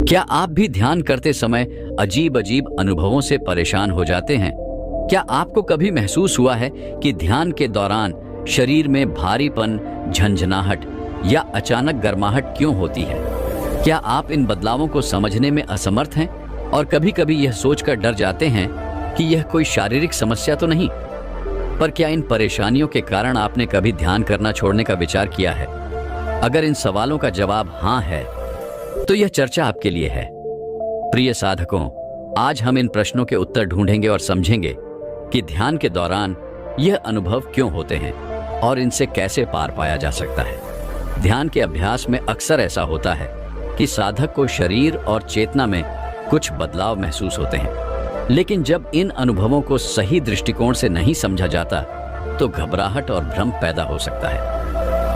क्या आप भी ध्यान करते समय अजीब अजीब अनुभवों से परेशान हो जाते हैं? क्या आपको कभी महसूस हुआ है कि ध्यान के दौरान शरीर में भारीपन, झंझनाहट या अचानक गर्माहट क्यों होती है? क्या आप इन बदलावों को समझने में असमर्थ हैं और कभी-कभी यह सोचकर डर जाते हैं कि यह कोई शारीरिक समस्या तो नहीं? पर क्या इन परेशानियों के कारण आपने कभी ध्यान करना छोड़ने का विचार किया है? अगर इन सवालों का जवाब हाँ है, तो यह चर्चा आपके लिए है। प्रिय साधकों, आज हम इन प्रश्नों के उत्तर ढूंढेंगे और समझेंगे कि ध्यान के दौरान यह अनुभव क्यों होते हैं और इनसे कैसे पार पाया जा सकता है। ध्यान के अभ्यास में अक्सर ऐसा होता है कि साधक को शरीर और चेतना में कुछ बदलाव महसूस होते हैं, लेकिन जब इन अनुभवों को सही दृष्टिकोण से नहीं समझा जाता तो घबराहट और भ्रम पैदा हो सकता है।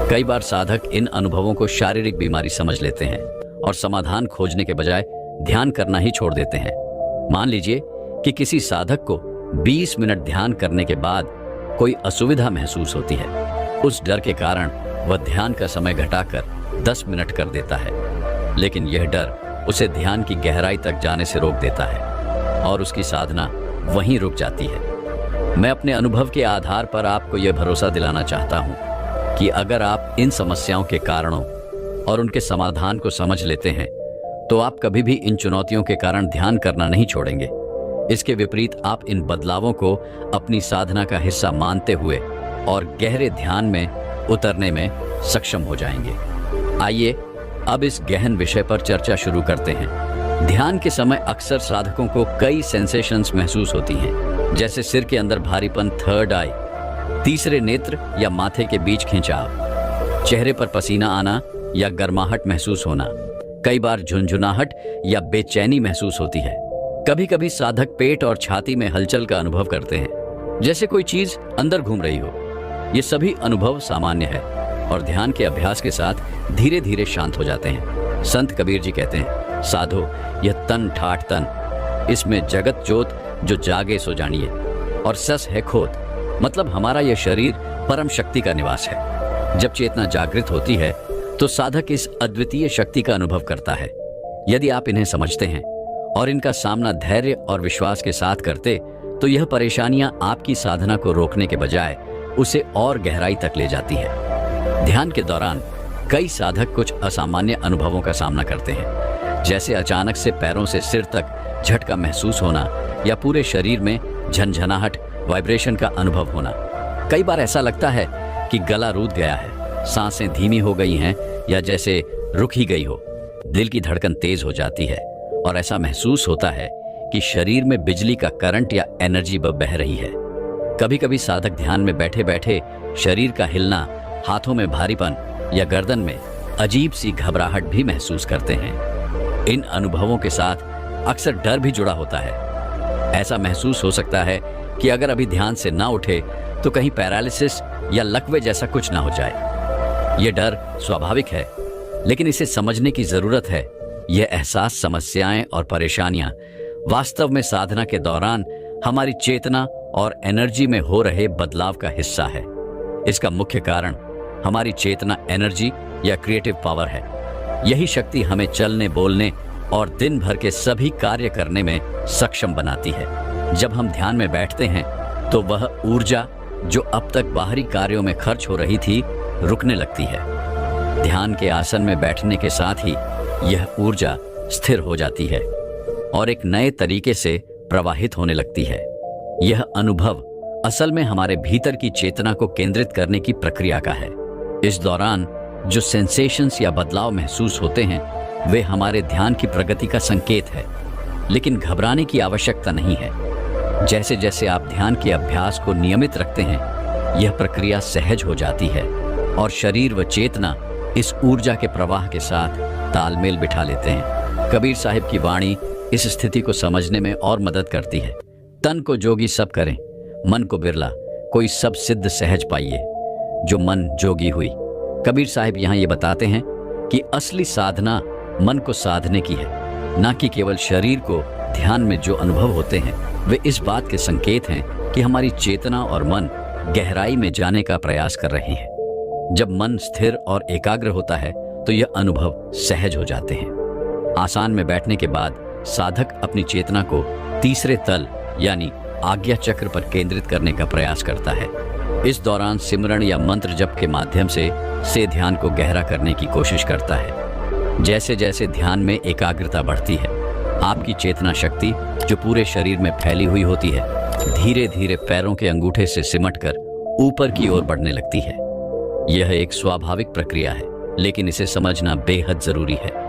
कई बार साधक इन अनुभवों को शारीरिक बीमारी समझ लेते हैं और समाधान खोजने के बजाय ध्यान करना ही छोड़ देते हैं। मान लीजिए कि किसी साधक को 20 मिनट ध्यान करने के बाद कोई असुविधा महसूस होती है। उस डर के कारण वह ध्यान का समय घटाकर 10 मिनट कर देता है, लेकिन यह डर उसे ध्यान की गहराई तक जाने से रोक देता है और उसकी साधना वहीं रुक जाती है। मैं अपने अनुभव के आधार पर आपको यह भरोसा दिलाना चाहता हूं कि अगर आप इन समस्याओं के कारणों और उनके समाधान को समझ लेते हैं तो आप कभी भी इन चुनौतियों के कारण ध्यान करना नहीं छोड़ेंगे। इसके विपरीत आप इन बदलावों को अपनी साधना का हिस्सा मानते हुए और गहरे ध्यान में उतरने में सक्षम हो जाएंगे। आइए अब इस गहन विषय पर चर्चा शुरू करते हैं। ध्यान के समय अक्सर साधकों को कई सेंसेशंस महसूस होती हैं, जैसे सिर के अंदर भारीपन, थर्ड आई, तीसरे नेत्र या माथे के बीच खिंचाव, चेहरे पर पसीना आना या गर्माहट महसूस होना। कई बार झुंझुनाहट या बेचैनी महसूस होती है। कभी कभी साधक पेट और छाती में हलचल का अनुभव करते हैं, जैसे कोई चीज अंदर घूम रही हो। ये सभी अनुभव सामान्य है और ध्यान के अभ्यास के साथ धीरे धीरे शांत हो जाते हैं। संत कबीर जी कहते हैं, साधो यह तन ठाठ तन, इसमें जगत जोत जो जागे सो जानिए। और सस है खोत, मतलब हमारा यह शरीर परम शक्ति का निवास है। जब चेतना जागृत होती है तो साधक इस अद्वितीय शक्ति का अनुभव करता है। यदि आप इन्हें समझते हैं और इनका सामना धैर्य और विश्वास के साथ करते तो यह परेशानियां आपकी साधना को रोकने के बजाय उसे और गहराई तक ले जाती है। ध्यान के दौरान कई साधक कुछ असामान्य अनुभवों का सामना करते हैं, जैसे अचानक से पैरों से सिर तक झटका महसूस होना या पूरे शरीर में झंझनाहट, वाइब्रेशन का अनुभव होना। कई बार ऐसा लगता है कि गला रूंध गया है, सांसें धीमी हो गई हैं या जैसे रुक ही गई हो। दिल की धड़कन तेज हो जाती है और ऐसा महसूस होता है कि शरीर में बिजली का करंट या एनर्जी बह रही है। कभी कभी साधक ध्यान में बैठे बैठे शरीर का हिलना, हाथों में भारीपन या गर्दन में अजीब सी घबराहट भी महसूस करते हैं। इन अनुभवों के साथ अक्सर डर भी जुड़ा होता है। ऐसा महसूस हो सकता है कि अगर अभी ध्यान से ना उठे तो कहीं पैरालिसिस या लकवे जैसा कुछ ना हो जाए। यह डर स्वाभाविक है, लेकिन इसे समझने की जरूरत है। यह एहसास, समस्याएं और परेशानियां वास्तव में साधना के दौरान हमारी चेतना और एनर्जी में हो रहे बदलाव का हिस्सा है। इसका मुख्य कारण हमारी चेतना, एनर्जी या क्रिएटिव पावर है। यही शक्ति हमें चलने, बोलने और दिन भर के सभी कार्य करने में सक्षम बनाती है। जब हम ध्यान में बैठते हैं तो वह ऊर्जा जो अब तक बाहरी कार्यों में खर्च हो रही थी, रुकने लगती है। ध्यान के आसन में बैठने के साथ ही यह ऊर्जा स्थिर हो जाती है और एक नए तरीके से प्रवाहित होने लगती है। यह अनुभव असल में हमारे भीतर की चेतना को केंद्रित करने की प्रक्रिया का है। इस दौरान जो सेंसेशंस या बदलाव महसूस होते हैं वे हमारे ध्यान की प्रगति का संकेत है, लेकिन घबराने की आवश्यकता नहीं है। जैसे जैसे आप ध्यान के अभ्यास को नियमित रखते हैं, यह प्रक्रिया सहज हो जाती है और शरीर व चेतना इस ऊर्जा के प्रवाह के साथ तालमेल बिठा लेते हैं। कबीर साहिब की वाणी इस स्थिति को समझने में और मदद करती है। तन को जोगी सब करें, मन को बिरला, कोई सब सिद्ध सहज पाइए, जो मन जोगी हुई। कबीर साहिब यहाँ ये बताते हैं कि असली साधना मन को साधने की है, ना कि केवल शरीर को। ध्यान में जो अनुभव होते हैं वे इस बात के संकेत हैं कि हमारी चेतना और मन गहराई में जाने का प्रयास कर रहे हैं। जब मन स्थिर और एकाग्र होता है तो यह अनुभव सहज हो जाते हैं। आसन में बैठने के बाद साधक अपनी चेतना को तीसरे तल यानी आज्ञा चक्र पर केंद्रित करने का प्रयास करता है। इस दौरान सिमरन या मंत्र जप के माध्यम से ध्यान को गहरा करने की कोशिश करता है। जैसे जैसे ध्यान में एकाग्रता बढ़ती है, आपकी चेतना शक्ति जो पूरे शरीर में फैली हुई होती है, धीरे धीरे पैरों के अंगूठे से सिमटकर ऊपर की ओर बढ़ने लगती है। यह एक स्वाभाविक प्रक्रिया है, लेकिन इसे समझना बेहद जरूरी है।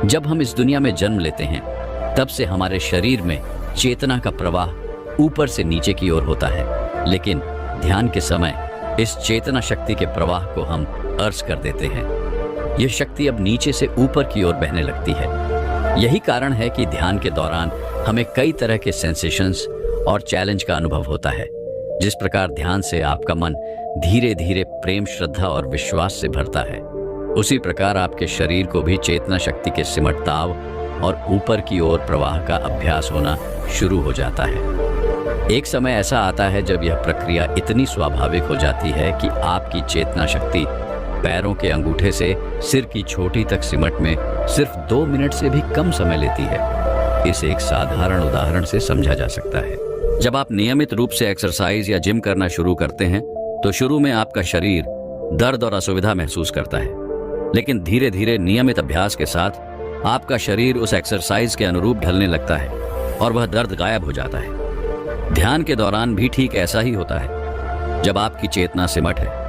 जब हम इस दुनिया में जन्म लेते हैं, तब से हमारे शरीर में चेतना का प्रवाह ऊपर से नीचे की ओर होता है, लेकिन ध्यान के समय इस चेतना शक्ति के प्रवाह को हम अर्ज कर देते हैं। यह शक्ति अब नीचे से ऊपर की ओर बहने लगती है। यही कारण है कि ध्यान के दौरान हमें कई तरह के सेंसेशंस और चैलेंज का अनुभव होता है। जिस प्रकार ध्यान से आपका मन धीरे धीरे प्रेम, श्रद्धा और विश्वास से भरता है, उसी प्रकार आपके शरीर को भी चेतना शक्ति के सिमटताव और ऊपर की ओर प्रवाह का अभ्यास होना शुरू हो जाता है। एक समय ऐसा आता है जब यह प्रक्रिया इतनी स्वाभाविक हो जाती है कि आपकी चेतना शक्ति पैरों के अंगूठे से सिर की चोटी तक सिमट में सिर्फ 2 मिनट से भी कम समय लेती है। इसे एक साधारण उदाहरण से समझा जा सकता है। जब आप नियमित रूप से एक्सरसाइज या जिम करना शुरू करते हैं, तो शुरू में आपका शरीर दर्द और असुविधा महसूस करता है, लेकिन धीरे धीरे नियमित अभ्यास के साथ आपका शरीर उस एक्सरसाइज के अनुरूप ढलने लगता है और वह दर्द गायब हो जाता है। ध्यान के दौरान भी ठीक ऐसा ही होता है। जब आपकी चेतना सिमट है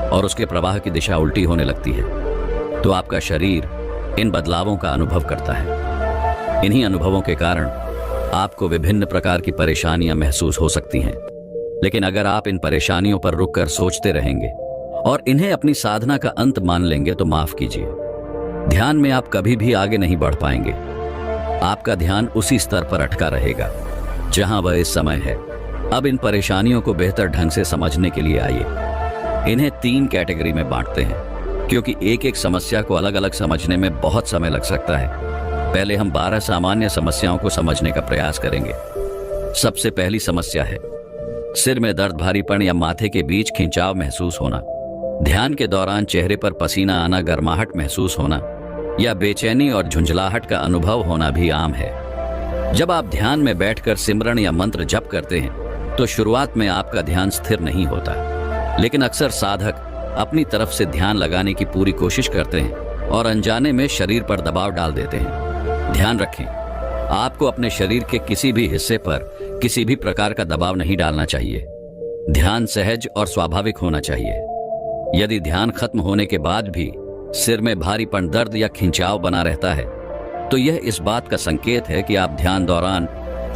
और उसके प्रवाह की दिशा उल्टी होने लगती है, तो आपका शरीर इन बदलावों का अनुभव करता है। इन्हीं अनुभवों के कारण आपको विभिन्न प्रकार की परेशानियां महसूस हो सकती हैं, लेकिन अगर आप इन परेशानियों पर रुककर सोचते रहेंगे और इन्हें अपनी साधना का अंत मान लेंगे, तो माफ कीजिए, ध्यान में आप कभी भी आगे नहीं बढ़ पाएंगे। आपका ध्यान उसी स्तर पर अटका रहेगा जहां वह इस समय है। अब इन परेशानियों को बेहतर ढंग से समझने के लिए आइए इन्हें 3 कैटेगरी में बांटते हैं, क्योंकि एक एक समस्या को अलग अलग समझने में बहुत समय लग सकता है। पहले हम 12 सामान्य समस्याओं को समझने का प्रयास करेंगे। सबसे पहली समस्या है सिर में दर्द, भारीपन या माथे के बीच खिंचाव महसूस होना। ध्यान के दौरान चेहरे पर पसीना आना, गर्माहट महसूस होना या बेचैनी और झुंझलाहट का अनुभव होना भी आम है। जब आप ध्यान में बैठकर सिमरन या मंत्र जप करते हैं, तो शुरुआत में आपका ध्यान स्थिर नहीं होता, लेकिन अक्सर साधक अपनी तरफ से ध्यान लगाने की पूरी कोशिश करते हैं और अनजाने में शरीर पर दबाव डाल देते हैं। ध्यान रखें, आपको अपने शरीर के किसी भी हिस्से पर किसी भी प्रकार का दबाव नहीं डालना चाहिए। ध्यान सहज और स्वाभाविक होना चाहिए। यदि ध्यान खत्म होने के बाद भी सिर में भारीपन, दर्द या खिंचाव बना रहता है, तो यह इस बात का संकेत है कि आप ध्यान दौरान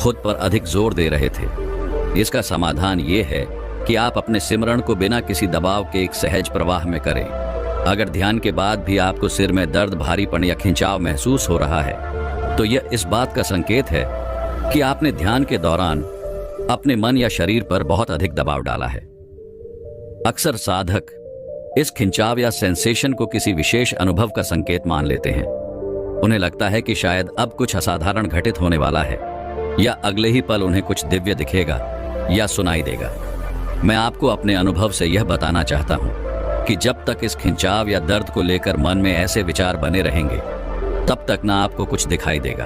खुद पर अधिक जोर दे रहे थे। इसका समाधान ये है कि आप अपने सिमरन को बिना किसी दबाव के एक सहज प्रवाह में करें। अगर ध्यान के बाद भी आपको सिर में दर्द, भारीपन या खिंचाव महसूस हो रहा है, तो यह इस बात का संकेत है कि आपने ध्यान के दौरान अपने मन या शरीर पर बहुत अधिक दबाव डाला है। अक्सर साधक इस खिंचाव या सेंसेशन को किसी विशेष अनुभव का संकेत मान लेते हैं। उन्हें लगता है कि शायद अब कुछ असाधारण घटित होने वाला है, या अगले ही पल उन्हें कुछ दिव्य दिखेगा या सुनाई देगा। मैं आपको अपने अनुभव से यह बताना चाहता हूं कि जब तक इस खिंचाव या दर्द को लेकर मन में ऐसे विचार बने रहेंगे, तब तक ना आपको कुछ दिखाई देगा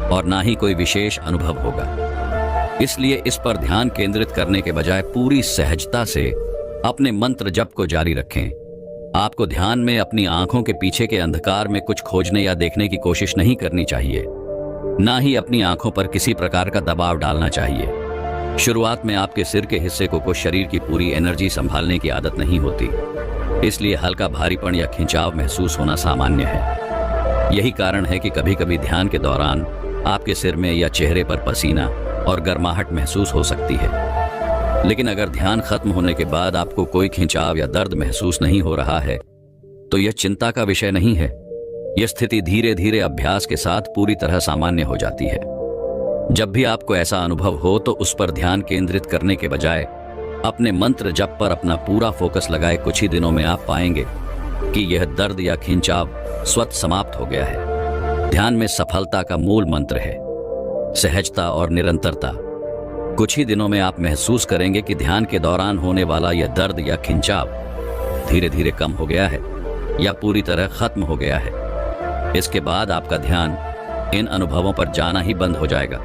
और ना ही कोई विशेष अनुभव होगा। इसलिए इस पर ध्यान केंद्रित करने के बजाय पूरी सहजता से अपने मंत्र जप को जारी रखें। आपको ध्यान में अपनी आंखों के पीछे के अंधकार में कुछ खोजने या देखने की कोशिश नहीं करनी चाहिए, ना ही अपनी आंखों पर किसी प्रकार का दबाव डालना चाहिए। शुरुआत में आपके सिर के हिस्से को शरीर की पूरी एनर्जी संभालने की आदत नहीं होती, इसलिए हल्का भारीपन या खिंचाव महसूस होना सामान्य है। यही कारण है कि कभी कभी ध्यान के दौरान आपके सिर में या चेहरे पर पसीना और गर्माहट महसूस हो सकती है। लेकिन अगर ध्यान खत्म होने के बाद आपको कोई खिंचाव या दर्द महसूस नहीं हो रहा है, तो यह चिंता का विषय नहीं है। यह स्थिति धीरे धीरे अभ्यास के साथ पूरी तरह सामान्य हो जाती है। जब भी आपको ऐसा अनुभव हो, तो उस पर ध्यान केंद्रित करने के बजाय अपने मंत्र जप पर अपना पूरा फोकस लगाए। कुछ ही दिनों में आप पाएंगे कि यह दर्द या खिंचाव स्वतः समाप्त हो गया है। ध्यान में सफलता का मूल मंत्र है सहजता और निरंतरता। कुछ ही दिनों में आप महसूस करेंगे कि ध्यान के दौरान होने वाला यह दर्द या खिंचाव धीरे धीरे कम हो गया है या पूरी तरह खत्म हो गया है। इसके बाद आपका ध्यान इन अनुभवों पर जाना ही बंद हो जाएगा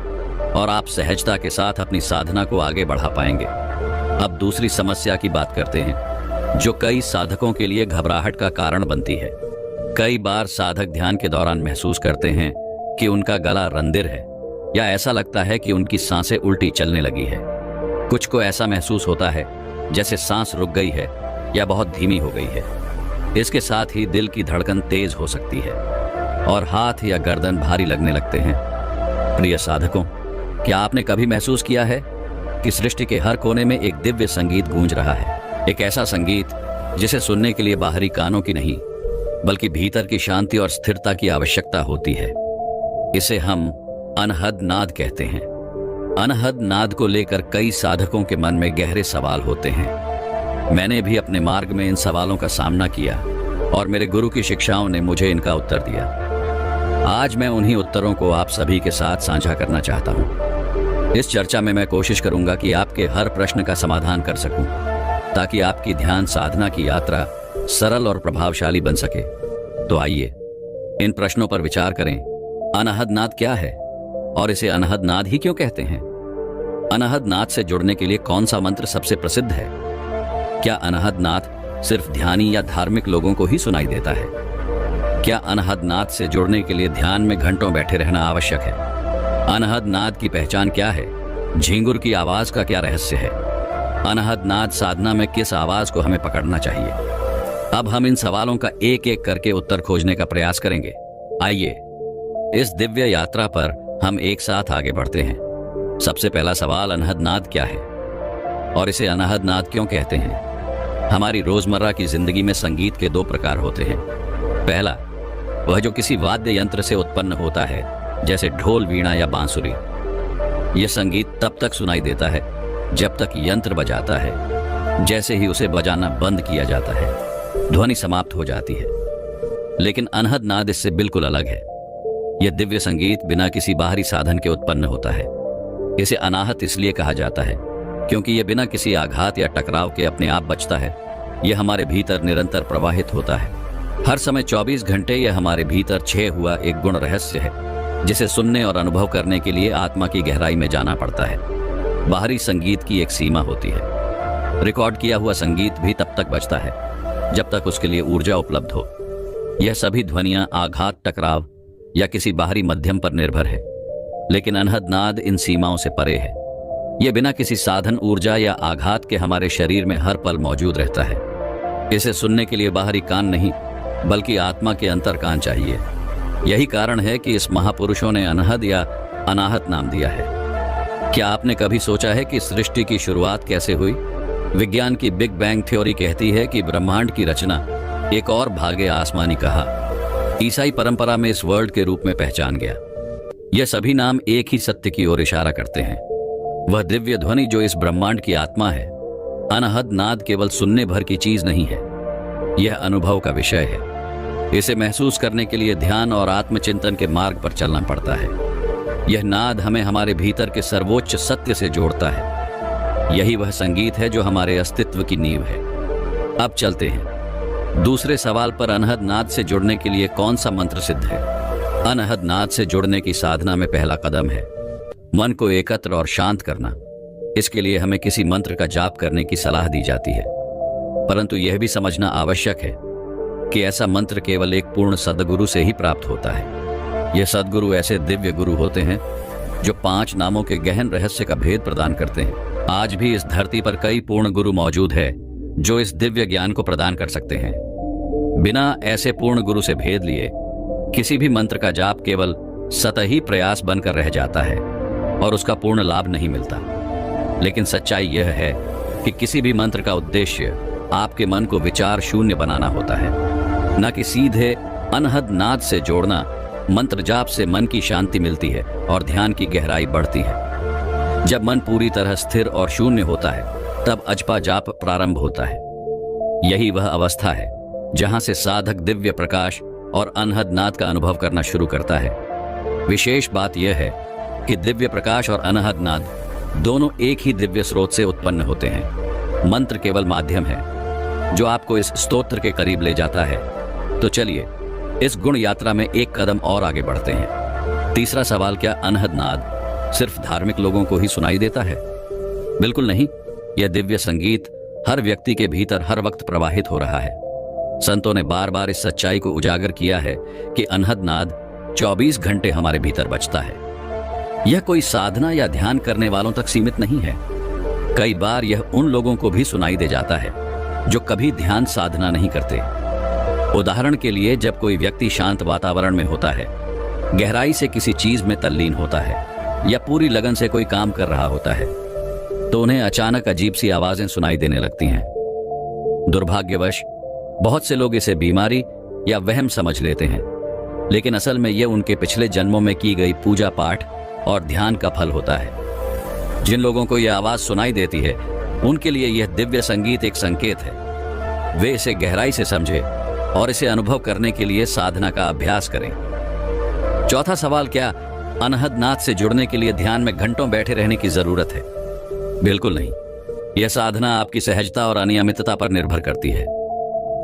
और आप सहजता के साथ अपनी साधना को आगे बढ़ा पाएंगे। अब दूसरी समस्या की बात करते हैं, जो कई साधकों के लिए घबराहट का कारण बनती है। कई बार साधक ध्यान के दौरान महसूस करते हैं कि उनका गला रंधिर है, या ऐसा लगता है कि उनकी सांसें उल्टी चलने लगी है। कुछ को ऐसा महसूस होता है जैसे सांस रुक गई है या बहुत धीमी हो गई है। इसके साथ ही दिल की धड़कन तेज हो सकती है और हाथ या गर्दन भारी लगने लगते हैं। प्रिय साधकों, क्या आपने कभी महसूस किया है कि सृष्टि के हर कोने में एक दिव्य संगीत गूंज रहा है? एक ऐसा संगीत जिसे सुनने के लिए बाहरी कानों की नहीं, बल्कि भीतर की शांति और स्थिरता की आवश्यकता होती है। इसे हम अनहद नाद कहते हैं। अनहद नाद को लेकर कई साधकों के मन में गहरे सवाल होते हैं। मैंने भी अपने मार्ग में इन सवालों का सामना किया और मेरे गुरु की शिक्षाओं ने मुझे इनका उत्तर दिया। आज मैं उन्हीं उत्तरों को आप सभी के साथ साझा करना चाहता हूं। इस चर्चा में मैं कोशिश करूंगा कि आपके हर प्रश्न का समाधान कर सकूं, ताकि आपकी ध्यान साधना की यात्रा सरल और प्रभावशाली बन सके। तो आइए इन प्रश्नों पर विचार करें। अनहद नाद क्या है और इसे अनहद नाद ही क्यों कहते हैं? अनहद नाद से जुड़ने के लिए कौन सा मंत्र सबसे प्रसिद्ध है? क्या अनहद नाद सिर्फ ध्यानी या धार्मिक लोगों को ही सुनाई देता है? क्या अनहद नाद से जुड़ने के लिए ध्यान में घंटों बैठे रहना आवश्यक है? अनहद नाद की पहचान क्या है? झींगुर की आवाज का क्या रहस्य है? अनहद नाद साधना में किस आवाज को हमें पकड़ना चाहिए? अब हम इन सवालों का एक एक करके उत्तर खोजने का प्रयास करेंगे। आइए इस दिव्य यात्रा पर हम एक साथ आगे बढ़ते हैं। सबसे पहला सवाल, अनहद नाद क्या है और इसे अनहद नाद क्यों कहते हैं? हमारी रोजमर्रा की जिंदगी में संगीत के दो प्रकार होते हैं। पहला, वह जो किसी वाद्य यंत्र से उत्पन्न होता है, जैसे ढोल, वीणा या बांसुरी। यह संगीत तब तक सुनाई देता है जब तक यंत्र बजाता है। जैसे ही उसे बजाना बंद किया जाता है, ध्वनि समाप्त हो जाती है। लेकिन अनहद नाद इससे बिल्कुल अलग है। यह दिव्य संगीत बिना किसी बाहरी साधन के उत्पन्न होता है। इसे अनाहत इसलिए कहा जाता है क्योंकि यह बिना किसी आघात या टकराव के अपने आप बजता है। यह हमारे भीतर निरंतर प्रवाहित होता है। हर समय 24 घंटे यह हमारे भीतर छे हुआ एक गुण रहस्य है, जिसे सुनने और अनुभव करने के लिए आत्मा की गहराई में जाना पड़ता है। बाहरी संगीत की एक सीमा होती है। रिकॉर्ड किया हुआ संगीत भी तब तक बजता है जब तक उसके लिए ऊर्जा उपलब्ध हो। यह सभी ध्वनियां आघात, टकराव या किसी बाहरी माध्यम पर निर्भर है। लेकिन अनहद नाद इन सीमाओं से परे है। यह बिना किसी साधन, ऊर्जा या आघात के हमारे शरीर में हर पल मौजूद रहता है। इसे सुनने के लिए बाहरी कान नहीं, बल्कि आत्मा के अंतर कान चाहिए। यही कारण है कि इस महापुरुषों ने अनहद या अनाहत नाम दिया है। क्या आपने कभी सोचा है कि सृष्टि की शुरुआत कैसे हुई? विज्ञान की बिग बैंग थ्योरी कहती है कि ब्रह्मांड की रचना एक और भागे आसमानी कहा ईसाई परंपरा में इस वर्ल्ड के रूप में पहचान गया। यह सभी नाम एक ही सत्य की ओर इशारा करते हैं, वह दिव्य ध्वनि जो इस ब्रह्मांड की आत्मा है। अनहद नाद केवल सुनने भर की चीज नहीं है, यह अनुभव का विषय है। इसे महसूस करने के लिए ध्यान और आत्मचिंतन के मार्ग पर चलना पड़ता है। यह नाद हमें हमारे भीतर के सर्वोच्च सत्य से जोड़ता है। यही वह संगीत है जो हमारे अस्तित्व की नींव है। अब चलते हैं दूसरे सवाल पर। अनहद नाद से जुड़ने के लिए कौन सा मंत्र सिद्ध है? अनहद नाद से जुड़ने की साधना में पहला कदम है मन को एकत्र और शांत करना। इसके लिए हमें किसी मंत्र का जाप करने की सलाह दी जाती है, परंतु यह भी समझना आवश्यक है कि ऐसा मंत्र केवल एक पूर्ण सद्गुरु से ही प्राप्त होता है। यह सद्गुरु ऐसे दिव्य गुरु होते हैं जो 5 नामों के गहन रहस्य का भेद प्रदान करते हैं। आज भी इस धरती पर कई पूर्ण गुरु मौजूद है जो इस दिव्य ज्ञान को प्रदान कर सकते हैं। बिना ऐसे पूर्ण गुरु से भेद लिए किसी भी मंत्र का जाप केवल सतही प्रयास बनकर रह जाता है और उसका पूर्ण लाभ नहीं मिलता। लेकिन सच्चाई यह है कि किसी भी मंत्र का उद्देश्य आपके मन को विचार शून्य बनाना होता है, न कि सीधे अनहद नाद से जोड़ना। मंत्र जाप से मन की शांति मिलती है और ध्यान की गहराई बढ़ती है। जब मन पूरी तरह स्थिर और शून्य होता है, तब अजपा जाप प्रारंभ होता है। यही वह अवस्था है जहां से साधक दिव्य प्रकाश और अनहद नाद का अनुभव करना शुरू करता है। विशेष बात यह है कि दिव्य प्रकाश और अनहद नाद दोनों एक ही दिव्य स्रोत से उत्पन्न होते हैं। मंत्र केवल माध्यम है जो आपको इस स्तोत्र के करीब ले जाता है। तो चलिए इस गुण यात्रा में एक कदम और आगे बढ़ते हैं। तीसरा सवाल, क्या अनहद नाद सिर्फ धार्मिक लोगों को ही सुनाई देता है? बिल्कुल नहीं। यह दिव्य संगीत हर व्यक्ति के भीतर हर वक्त प्रवाहित हो रहा है। संतों ने बार बार इस सच्चाई को उजागर किया है कि अनहद नाद 24 घंटे हमारे भीतर बजता है। यह कोई साधना या ध्यान करने वालों तक सीमित नहीं है। कई बार यह उन लोगों को भी सुनाई दे जाता है जो कभी ध्यान साधना नहीं करते। उदाहरण के लिए, जब कोई व्यक्ति शांत वातावरण में होता है, गहराई से किसी चीज में तल्लीन होता है या पूरी लगन से कोई काम कर रहा होता है, तो उन्हें अचानक अजीब सी आवाजें सुनाई देने लगती हैं। दुर्भाग्यवश बहुत से लोग इसे बीमारी या वहम समझ लेते हैं, लेकिन असल में यह उनके पिछले जन्मों में की गई पूजा पाठ और ध्यान का फल होता है। जिन लोगों को यह आवाज सुनाई देती है, उनके लिए यह दिव्य संगीत एक संकेत है। वे इसे गहराई से समझे और इसे अनुभव करने के लिए साधना का अभ्यास करें। चौथा सवाल, क्या अनहद नाद से जुड़ने के लिए ध्यान में घंटों बैठे रहने की जरूरत है? बिल्कुल नहीं। यह साधना आपकी सहजता और अनियमितता पर निर्भर करती है।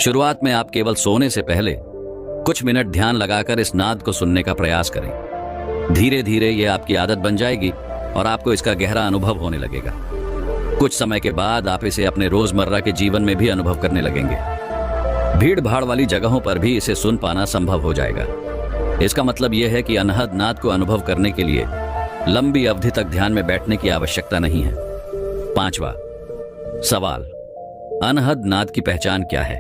शुरुआत में आप केवल सोने से पहले कुछ मिनट ध्यान लगाकर इस नाद को सुनने का प्रयास करें। धीरे धीरे यह आपकी आदत बन जाएगी और आपको इसका गहरा अनुभव होने लगेगा। कुछ समय के बाद आप इसे अपने रोजमर्रा के जीवन में भी अनुभव करने लगेंगे। भीड़ भाड़ वाली जगहों पर भी इसे सुन पाना संभव हो जाएगा। इसका मतलब यह है कि अनहद नाद को अनुभव करने के लिए लंबी अवधि तक ध्यान में बैठने की आवश्यकता नहीं है। पांचवा सवाल, अनहद नाद की पहचान क्या है?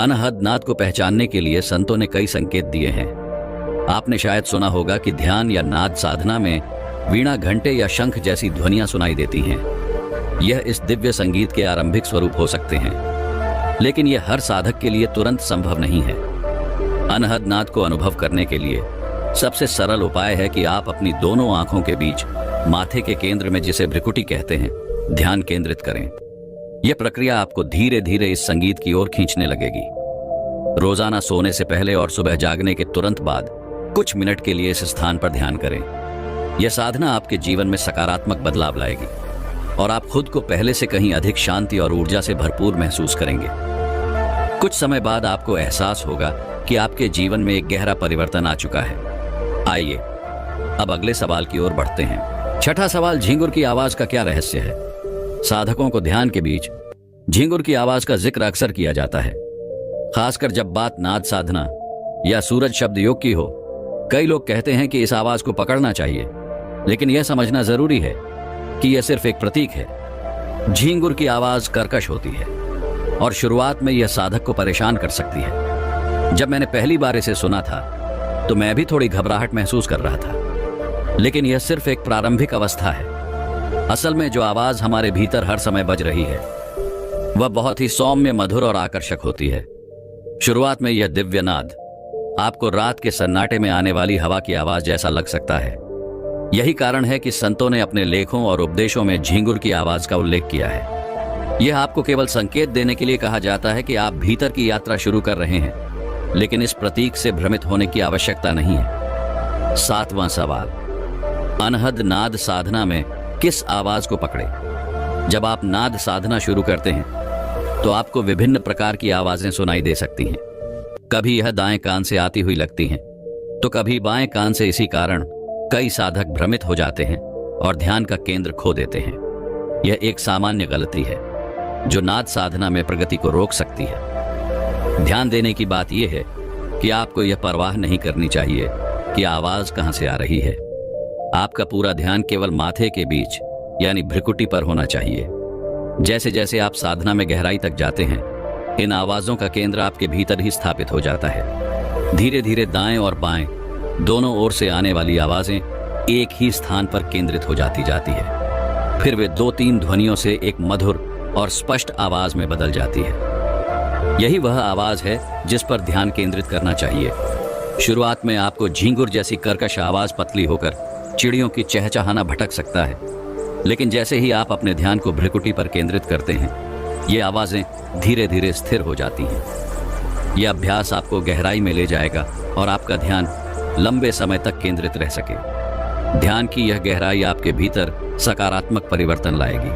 अनहद नाद को पहचानने के लिए संतों ने कई संकेत दिए हैं। आपने शायद सुना होगा कि ध्यान या नाद साधना में वीणा, घंटे या शंख जैसी ध्वनियां सुनाई देती हैं। यह इस दिव्य संगीत के आरंभिक स्वरूप हो सकते हैं, लेकिन यह हर साधक के लिए तुरंत संभव नहीं है। अनहद नाद को अनुभव करने के लिए सबसे सरल उपाय है कि आप अपनी दोनों आंखों के बीच माथे के केंद्र में, जिसे भ्रिकुटी कहते हैं, ध्यान केंद्रित करें। यह प्रक्रिया आपको धीरे धीरे इस संगीत की ओर खींचने लगेगी। रोजाना सोने से पहले और सुबह जागने के तुरंत बाद कुछ मिनट के लिए इस स्थान पर ध्यान करें। यह साधना आपके जीवन में सकारात्मक बदलाव लाएगी और आप खुद को पहले से कहीं अधिक शांति और ऊर्जा से भरपूर महसूस करेंगे। कुछ समय बाद आपको एहसास होगा कि आपके जीवन में एक गहरा परिवर्तन आ चुका है। आइए अब अगले सवाल की ओर बढ़ते हैं। छठा सवाल, झींगुर की आवाज का क्या रहस्य है? साधकों को ध्यान के बीच झींगुर की आवाज का जिक्र अक्सर किया जाता है, खासकर जब बात नाद साधना या सूरज शब्द योग की हो। कई लोग कहते हैं कि इस आवाज को पकड़ना चाहिए, लेकिन यह समझना जरूरी है कि यह सिर्फ एक प्रतीक है। झींगुर की आवाज कर्कश होती है और शुरुआत में यह साधक को परेशान कर सकती है। जब मैंने पहली बार इसे सुना था तो मैं भी थोड़ी घबराहट महसूस कर रहा था, लेकिन यह सिर्फ एक प्रारंभिक अवस्था है। असल में जो आवाज हमारे भीतर हर समय बज रही है वह बहुत ही सौम्य, मधुर और आकर्षक होती है। शुरुआत में यह दिव्य नाद आपको रात के सन्नाटे में आने वाली हवा की आवाज जैसा लग सकता है। यही कारण है कि संतों ने अपने लेखों और उपदेशों में झींगुर की आवाज का उल्लेख किया है। यह आपको केवल संकेत देने के लिए कहा जाता है कि आप भीतर की यात्रा शुरू कर रहे हैं, लेकिन इस प्रतीक से भ्रमित होने की आवश्यकता नहीं है। सातवां सवाल, अनहद नाद साधना में किस आवाज को पकड़े? जब आप नाद साधना शुरू करते हैं तो आपको विभिन्न प्रकार की आवाजें सुनाई दे सकती हैं। कभी यह दाएं कान से आती हुई लगती हैं, तो कभी बाएं कान से। इसी कारण कई साधक भ्रमित हो जाते हैं और ध्यान का केंद्र खो देते हैं। यह एक सामान्य गलती है जो नाद साधना में प्रगति को रोक सकती है। ध्यान देने की बात यह है कि आपको यह परवाह नहीं करनी चाहिए कि आवाज कहां से आ रही है। आपका पूरा ध्यान केवल माथे के बीच यानी भ्रिकुटी पर होना चाहिए। जैसे जैसे आप साधना में गहराई तक जाते हैं, इन आवाजों का केंद्र आपके भीतर ही स्थापित हो जाता है। धीरे धीरे दाएं और बाएं दोनों ओर से आने वाली आवाजें एक ही स्थान पर केंद्रित हो जाती है। फिर वे 2-3 ध्वनियों से एक मधुर और स्पष्ट आवाज में बदल जाती है। यही वह आवाज है जिस पर ध्यान केंद्रित करना चाहिए। शुरुआत में आपको झींगुर जैसी कर्कश आवाज पतली होकर चिड़ियों की चहचहाना भटक सकता है, लेकिन जैसे ही आप अपने ध्यान को भ्रिकुटी पर केंद्रित करते हैं, ये आवाजें धीरे धीरे स्थिर हो जाती हैं। यह अभ्यास आपको गहराई में ले जाएगा और आपका ध्यान लंबे समय तक केंद्रित रह सके। ध्यान की यह गहराई आपके भीतर सकारात्मक परिवर्तन लाएगी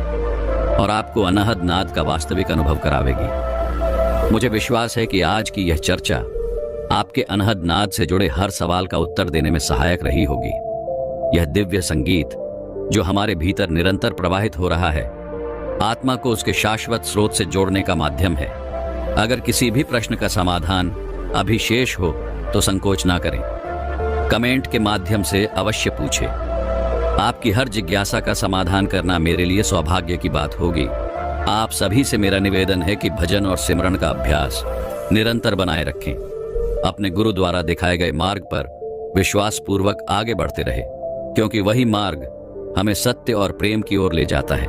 और आपको अनहद नाद का वास्तविक अनुभव करावेगी। मुझे विश्वास है कि आज की यह चर्चा आपके अनहद नाद से जुड़े हर सवाल का उत्तर देने में सहायक रही होगी। यह दिव्य संगीत जो हमारे भीतर निरंतर प्रवाहित हो रहा है, आत्मा को उसके शाश्वत स्रोत से जोड़ने का माध्यम है। अगर किसी भी प्रश्न का समाधान अभी शेष हो तो संकोच ना करें, कमेंट के माध्यम से अवश्य पूछें। आपकी हर जिज्ञासा का समाधान करना मेरे लिए सौभाग्य की बात होगी। आप सभी से मेरा निवेदन है कि भजन और सिमरन का अभ्यास निरंतर बनाए रखें। अपने गुरु द्वारा दिखाए गए मार्ग पर विश्वास पूर्वक आगे बढ़ते रहे, क्योंकि वही मार्ग हमें सत्य और प्रेम की ओर ले जाता है।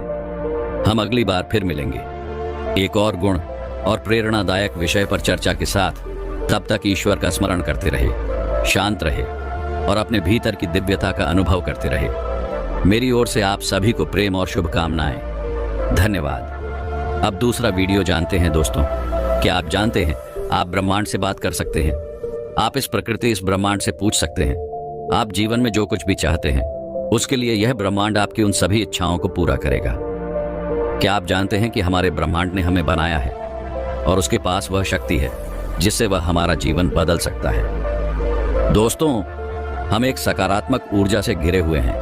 हम अगली बार फिर मिलेंगे एक और गुण और प्रेरणादायक विषय पर चर्चा के साथ। तब तक ईश्वर का स्मरण करते रहे, शांत रहे और अपने भीतर की दिव्यता का अनुभव करते रहे। मेरी ओर से आप सभी को प्रेम और शुभकामनाएं। धन्यवाद। अब दूसरा वीडियो जानते हैं दोस्तों। क्या आप जानते हैं आप ब्रह्मांड से बात कर सकते हैं? आप इस प्रकृति, इस ब्रह्मांड से पूछ सकते हैं। आप जीवन में जो कुछ भी चाहते हैं उसके लिए यह ब्रह्मांड आपकी उन सभी इच्छाओं को पूरा करेगा। क्या आप जानते हैं कि हमारे ब्रह्मांड ने हमें बनाया है और उसके पास वह शक्ति है जिससे वह हमारा जीवन बदल सकता है। दोस्तों, हम एक सकारात्मक ऊर्जा से घिरे हुए हैं।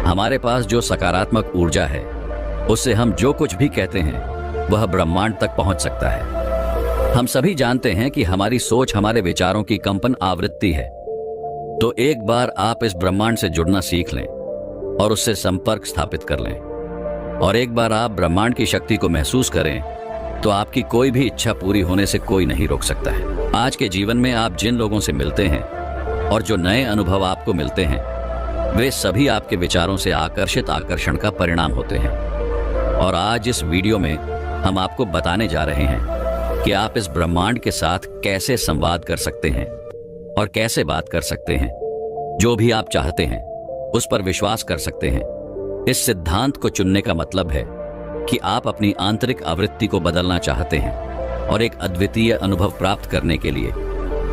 हमारे पास जो सकारात्मक ऊर्जा है उससे हम जो कुछ भी कहते हैं वह ब्रह्मांड तक पहुंच सकता है। हम सभी जानते हैं कि हमारी सोच हमारे विचारों की कंपन आवृत्ति है। तो एक बार आप इस ब्रह्मांड से जुड़ना सीख लें और उससे संपर्क स्थापित कर लें, और एक बार आप ब्रह्मांड की शक्ति को महसूस करें तो आपकी कोई भी इच्छा पूरी होने से कोई नहीं रोक सकता है। आज के जीवन में आप जिन लोगों से मिलते हैं और जो नए अनुभव आपको मिलते हैं वे सभी आपके विचारों से आकर्षण का परिणाम होते हैं। और आज इस वीडियो में हम आपको बताने जा रहे हैं कि आप इस ब्रह्मांड के साथ कैसे संवाद कर सकते हैं और कैसे बात कर सकते हैं। जो भी आप चाहते हैं उस पर विश्वास कर सकते हैं। इस सिद्धांत को चुनने का मतलब है कि आप अपनी आंतरिक आवृत्ति को बदलना चाहते हैं और एक अद्वितीय अनुभव प्राप्त करने के लिए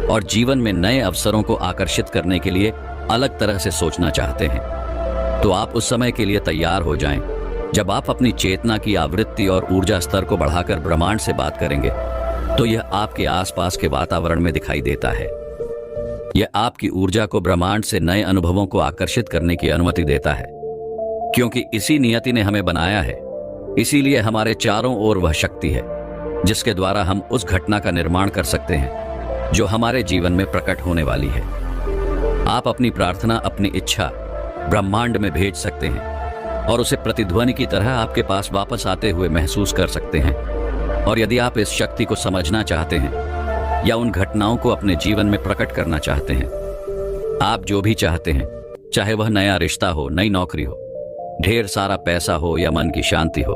और जीवन में नए अवसरों को आकर्षित करने के लिए अलग तरह से सोचना चाहते हैं। तो आप उस समय के लिए तैयार हो जाएं जब आप अपनी चेतना की आवृत्ति और ऊर्जा स्तर को बढ़ाकर ब्रह्मांड से बात करेंगे तो यह आपके आसपास के वातावरण में दिखाई देता है। यह आपकी ऊर्जा को ब्रह्मांड से नए अनुभवों को आकर्षित करने की अनुमति देता है, क्योंकि इसी नियति ने हमें बनाया है। इसीलिए हमारे चारों ओर वह शक्ति है जिसके द्वारा हम उस घटना का निर्माण कर सकते हैं जो हमारे जीवन में प्रकट होने वाली है। आप अपनी प्रार्थना, अपनी इच्छा ब्रह्मांड में भेज सकते हैं और उसे प्रतिध्वनि की तरह आपके पास वापस आते हुए महसूस कर सकते हैं। और यदि आप इस शक्ति को समझना चाहते हैं या उन घटनाओं को अपने जीवन में प्रकट करना चाहते हैं, आप जो भी चाहते हैं, चाहे वह नया रिश्ता हो, नई नौकरी हो, ढेर सारा पैसा हो या मन की शांति हो,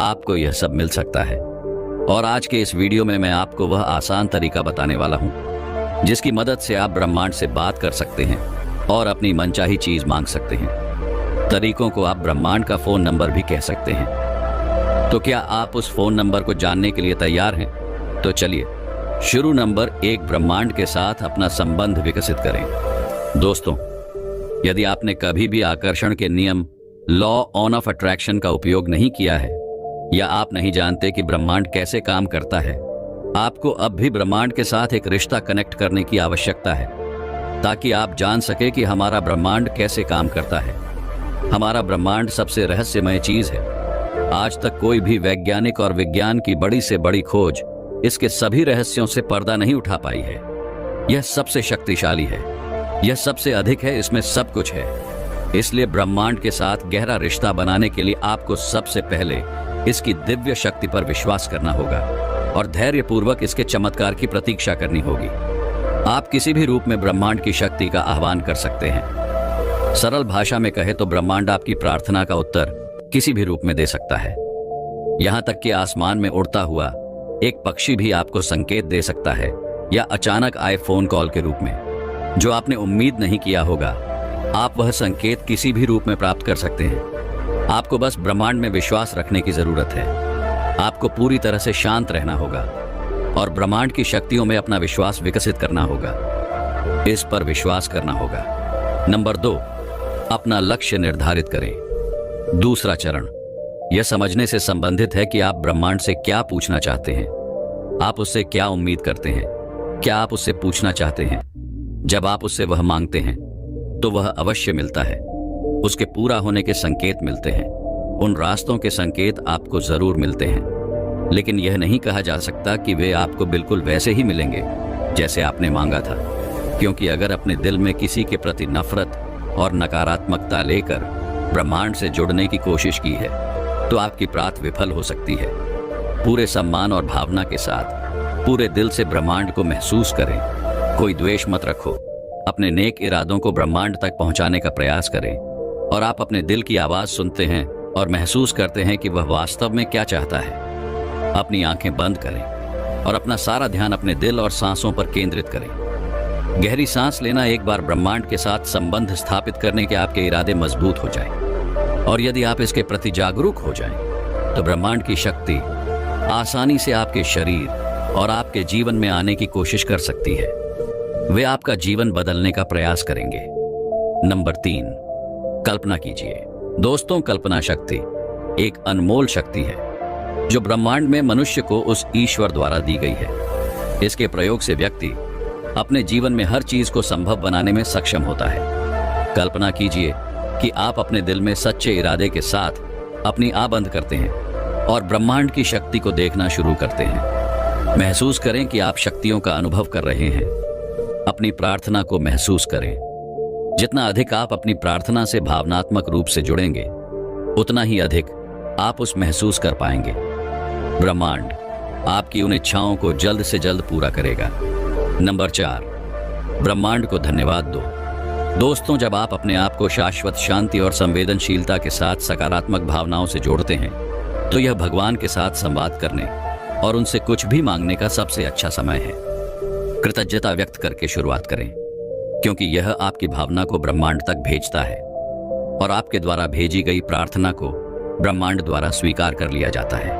आपको यह सब मिल सकता है। और आज के इस वीडियो में मैं आपको वह आसान तरीका बताने वाला हूं जिसकी मदद से आप ब्रह्मांड से बात कर सकते हैं और अपनी मनचाही चीज मांग सकते हैं। तरीकों को आप ब्रह्मांड का फोन नंबर भी कह सकते हैं। तो क्या आप उस फोन नंबर को जानने के लिए तैयार हैं? तो चलिए शुरू। नंबर 1, ब्रह्मांड के साथ अपना संबंध विकसित करें। दोस्तों, यदि आपने कभी भी आकर्षण के नियम, लॉ ऑन ऑफ अट्रैक्शन का उपयोग नहीं किया है या आप नहीं जानते कि ब्रह्मांड कैसे काम करता है, आपको अब भी ब्रह्मांड के साथ एक रिश्ता कनेक्ट करने की आवश्यकता है ताकि आप जान सके कि हमारा ब्रह्मांड कैसे काम करता है। हमारा ब्रह्मांड सबसे रहस्यमय चीज है। आज तक कोई भी वैज्ञानिक और विज्ञान की बड़ी से बड़ी खोज इसके सभी रहस्यों से पर्दा नहीं उठा पाई है। यह सबसे शक्तिशाली है, यह सबसे अधिक है, इसमें सब कुछ है। इसलिए ब्रह्मांड के साथ गहरा रिश्ता बनाने के लिए आपको सबसे पहले इसकी दिव्य शक्ति पर विश्वास करना होगा और धैर्यपूर्वक इसके चमत्कार की प्रतीक्षा करनी होगी। आप किसी भी रूप में ब्रह्मांड की शक्ति का आह्वान कर सकते हैं। सरल भाषा में कहे तो ब्रह्मांड आपकी प्रार्थना का उत्तर किसी भी रूप में दे सकता है। यहां तक कि आसमान में उड़ता हुआ एक पक्षी भी आपको संकेत दे सकता है, या अचानक आए फोन कॉल के रूप में जो आपने उम्मीद नहीं किया होगा। आप वह संकेत किसी भी रूप में प्राप्त कर सकते हैं। आपको बस ब्रह्मांड में विश्वास रखने की जरूरत है। आपको पूरी तरह से शांत रहना होगा और ब्रह्मांड की शक्तियों में अपना विश्वास विकसित करना होगा। इस पर विश्वास करना होगा। नंबर 2, अपना लक्ष्य निर्धारित करें। दूसरा चरण यह समझने से संबंधित है कि आप ब्रह्मांड से क्या पूछना चाहते हैं, आप उससे क्या उम्मीद करते हैं। क्या आप उससे पूछना चाहते हैं? जब आप उससे वह मांगते हैं तो वह अवश्य मिलता है। उसके पूरा होने के संकेत मिलते हैं। उन रास्तों के संकेत आपको जरूर मिलते हैं, लेकिन यह नहीं कहा जा सकता कि वे आपको बिल्कुल वैसे ही मिलेंगे जैसे आपने मांगा था, क्योंकि अगर अपने दिल में किसी के प्रति नफरत और नकारात्मकता लेकर ब्रह्मांड से जुड़ने की कोशिश की है तो आपकी प्रार्थ विफल हो सकती है। पूरे सम्मान और भावना के साथ पूरे दिल से ब्रह्मांड को महसूस करें। कोई द्वेष मत रखो। अपने नेक इरादों को ब्रह्मांड तक पहुंचाने का प्रयास करें और आप अपने दिल की आवाज सुनते हैं और महसूस करते हैं कि वह वास्तव में क्या चाहता है। अपनी आंखें बंद करें और अपना सारा ध्यान अपने दिल और सांसों पर केंद्रित करें। गहरी सांस लेना एक बार ब्रह्मांड के साथ संबंध स्थापित करने के आपके इरादे मजबूत हो जाएं, और यदि आप इसके प्रति जागरूक हो जाएं, तो ब्रह्मांड की शक्ति आसानी से आपके शरीर और आपके जीवन में आने की कोशिश कर सकती है। वे आपका जीवन बदलने का प्रयास करेंगे। नंबर 3, कल्पना कीजिए। दोस्तों, कल्पना शक्ति एक अनमोल शक्ति है जो ब्रह्मांड में मनुष्य को उस ईश्वर द्वारा दी गई है। इसके प्रयोग से व्यक्ति अपने जीवन में हर चीज को संभव बनाने में सक्षम होता है। कल्पना कीजिए कि आप अपने दिल में सच्चे इरादे के साथ अपनी आंख बंद करते हैं और ब्रह्मांड की शक्ति को देखना शुरू करते हैं। महसूस करें कि आप शक्तियों का अनुभव कर रहे हैं। अपनी प्रार्थना को महसूस करें। जितना अधिक आप अपनी प्रार्थना से भावनात्मक रूप से जुड़ेंगे, उतना ही अधिक आप उस महसूस कर पाएंगे। ब्रह्मांड आपकी उन इच्छाओं को जल्द से जल्द पूरा करेगा। नंबर 4, ब्रह्मांड को धन्यवाद दो। दोस्तों, जब आप अपने आप को शाश्वत शांति और संवेदनशीलता के साथ सकारात्मक भावनाओं से जोड़ते हैं, तो यह भगवान के साथ संवाद करने और उनसे कुछ भी मांगने का सबसे अच्छा समय है। कृतज्ञता व्यक्त करके शुरुआत करें, क्योंकि यह आपकी भावना को ब्रह्मांड तक भेजता है और आपके द्वारा भेजी गई प्रार्थना को ब्रह्मांड द्वारा स्वीकार कर लिया जाता है।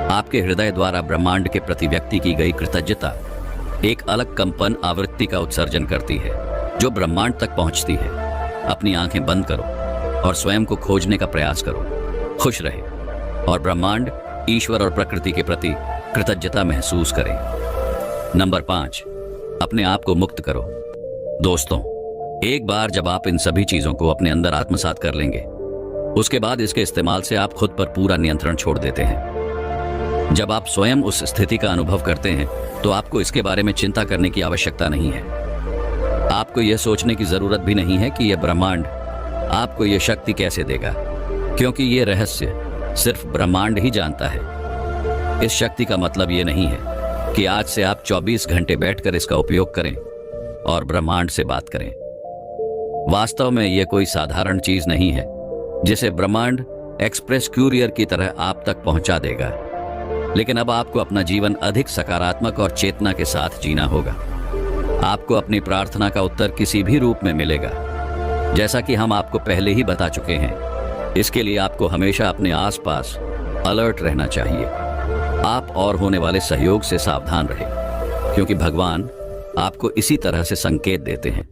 आपके हृदय द्वारा ब्रह्मांड के प्रति व्यक्ति की गई कृतज्ञता एक अलग कंपन आवृत्ति का उत्सर्जन करती है जो ब्रह्मांड तक पहुंचती है। अपनी आंखें बंद करो और स्वयं को खोजने का प्रयास करो। खुश रहे और ब्रह्मांड, ईश्वर और प्रकृति के प्रति कृतज्ञता महसूस करें। नंबर 5, अपने आप को मुक्त करो। दोस्तों, एक बार जब आप इन सभी चीजों को अपने अंदर आत्मसात कर लेंगे, उसके बाद इसके इस्तेमाल से आप खुद पर पूरा नियंत्रण छोड़ देते हैं। जब आप स्वयं उस स्थिति का अनुभव करते हैं तो आपको इसके बारे में चिंता करने की आवश्यकता नहीं है। आपको यह सोचने की जरूरत भी नहीं है कि यह ब्रह्मांड आपको यह शक्ति कैसे देगा, क्योंकि यह रहस्य सिर्फ ब्रह्मांड ही जानता है। इस शक्ति का मतलब यह नहीं है कि आज से आप 24 घंटे बैठकर इसका उपयोग करें और ब्रह्मांड से बात करें। वास्तव में यह कोई साधारण चीज नहीं है जिसे ब्रह्मांड एक्सप्रेस कुरियर की तरह आप तक पहुंचा देगा। लेकिन अब आपको अपना जीवन अधिक सकारात्मक और चेतना के साथ जीना होगा। आपको अपनी प्रार्थना का उत्तर किसी भी रूप में मिलेगा, जैसा कि हम आपको पहले ही बता चुके हैं। इसके लिए आपको हमेशा अपने आसपास अलर्ट रहना चाहिए। आप और होने वाले सहयोग से सावधान रहें, क्योंकि भगवान आपको इसी तरह से संकेत देते हैं।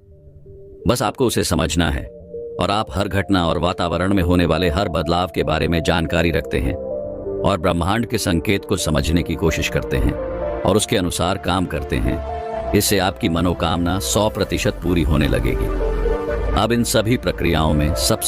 बस आपको उसे समझना है और आप हर घटना और वातावरण में होने वाले हर बदलाव के बारे में जानकारी रखते हैं और ब्रह्मांड के संकेत को समझने की कोशिश करते हैं और उसके अनुसार काम करते हैं। इससे आपकी मनोकामना 100% पूरी होने लगेगी। अब इन सभी प्रक्रियाओं में सबसे